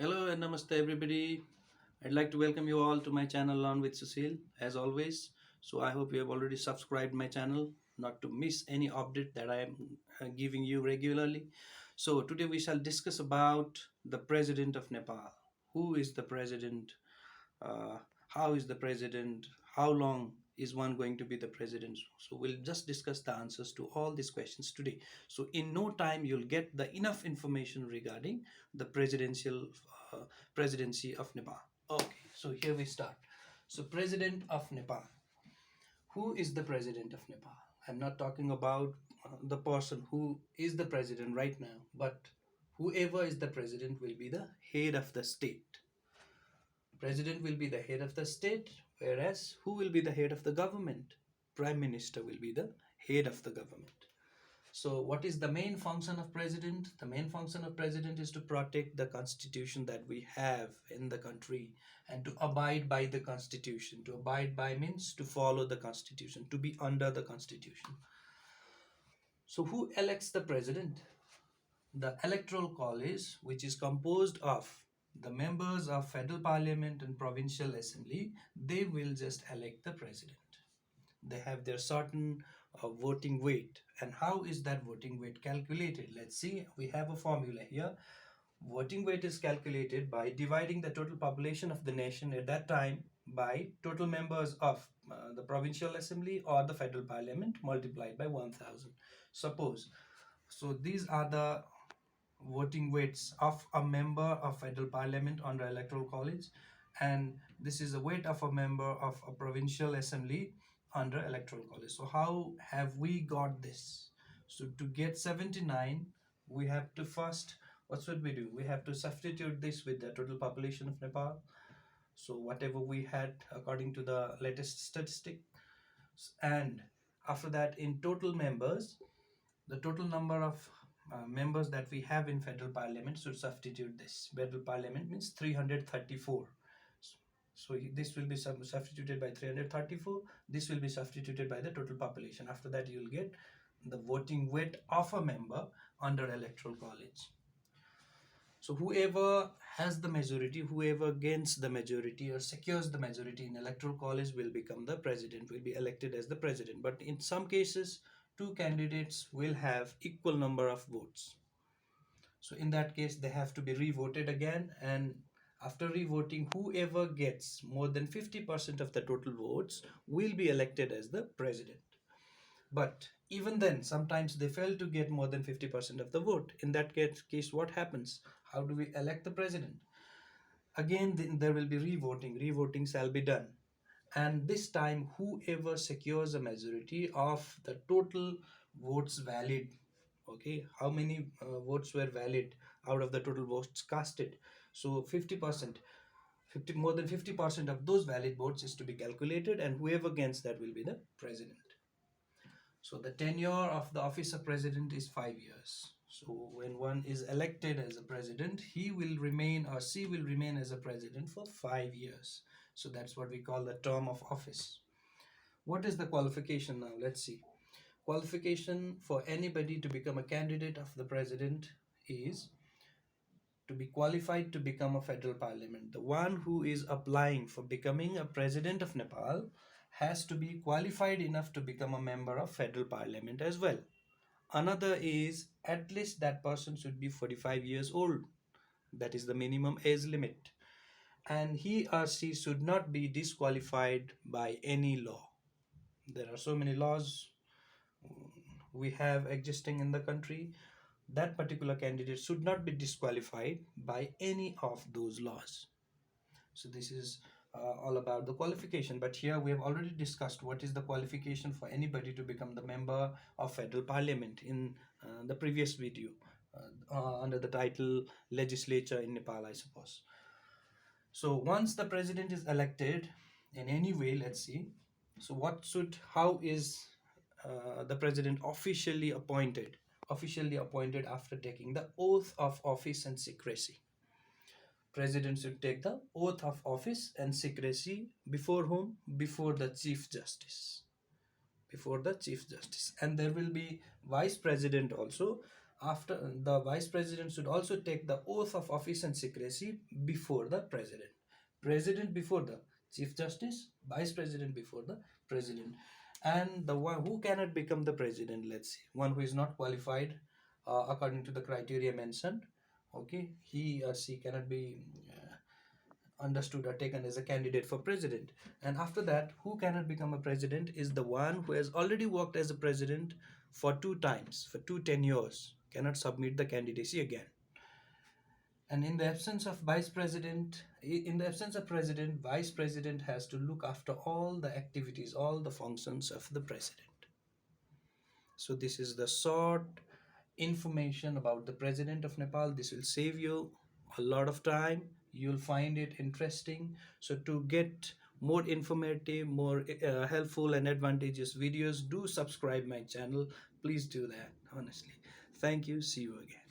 Hello and namaste everybody. I'd like to welcome you all to my channel Learn with Cecile as always. So I hope you have already subscribed my channel not to miss any update that I am giving you regularly. So today we shall discuss about the President of Nepal. Who is the president? uh, how is the president, how long is one going to be the president. So we'll just discuss the answers to all these questions today. So in no time you'll get the enough information regarding the uh, presidency of Nepal. Okay, so here we start. So President of Nepal. Who is the president of Nepal? I'm not talking about the person who is the president right now, but whoever is the president will be the head of the state. President will be the head of the state, whereas who will be the head of the government? Prime Minister will be the head of the government. So, what is the main function of president? The main function of president is to protect the constitution that we have in the country and to abide by the constitution. To abide by means to follow the constitution, to be under the constitution. So, who elects the president? The electoral college, which is composed of the members of federal parliament and provincial assembly, they will just elect the president. They have their certain voting weight. And how is that voting weight calculated? Let's see, we have a formula here. Voting weight is calculated by dividing the total population of the nation at that time by total members of the provincial assembly or the federal parliament multiplied by 1000. Suppose, so these are the voting weights of a member of federal parliament under electoral college, and this is the weight of a member of a provincial assembly under electoral college. So how have we got this? So to get 79, we have to first, what should we do? We have to substitute this with the total population of Nepal. So whatever we had according to the latest statistic, and after that in total members, the total number of members that we have in federal parliament should substitute this. Federal parliament means 334. So this will be substituted by 334. This will be substituted by the total population. After that, you will get the voting weight of a member under electoral college. So whoever has the majority, whoever gains the majority or secures the majority in electoral college will become the president, will be elected as the president. But in some cases, two candidates will have equal number of votes. So in that case, they have to be re-voted again, and after re-voting, whoever gets more than 50% of the total votes will be elected as the president. But even then, sometimes they fail to get more than 50% of the vote. In that case, what happens? How do we elect the president? Again, there will be re-voting. Re-voting shall be done. And this time, whoever secures a majority of the total votes valid, okay, how many votes were valid out of the total votes casted? So 50%, 50 more than 50% of those valid votes is to be calculated, and whoever gains that will be the president. So the tenure of the office of president is 5 years. So when one is elected as a president, he will remain or she will remain as a president for 5 years. So that's what we call the term of office. What is the qualification now? Let's see. Qualification for anybody to become a candidate of the president is to be qualified to become a federal parliament. The one who is applying for becoming a president of Nepal has to be qualified enough to become a member of federal parliament as well. Another is at least that person should be 45 years old. That is the minimum age limit. And he or she should not be disqualified by any law. There are so many laws we have existing in the country. That particular candidate should not be disqualified by any of those laws. So this is all about the qualification. But here we have already discussed what is the qualification for anybody to become the member of federal parliament in the previous video under the title Legislature in Nepal, I suppose. So once the president is elected in any way, let's see. So how is the president officially appointed? Officially appointed after taking the oath of office and secrecy. President should take the oath of office and secrecy before whom? Before the Chief Justice. Before the Chief Justice. And there will be Vice President also. after the vice president should also take the oath of office and secrecy before the president. President before the chief justice, vice president before the president. And the one who cannot become the president, let's see, one who is not qualified according to the criteria mentioned. Okay, he or she cannot be understood or taken as a candidate for president. And after that, who cannot become a president is the one who has already worked as a president for two times, for two tenures, cannot submit the candidacy again. And in the absence of vice president, in the absence of president, vice president has to look after all the activities, all the functions of the president. So this is the short information about the president of Nepal. This will save you a lot of time. You'll find it interesting. So to get more informative, more helpful and advantageous videos, do subscribe my channel. Please do that, honestly. Thank you. See you again.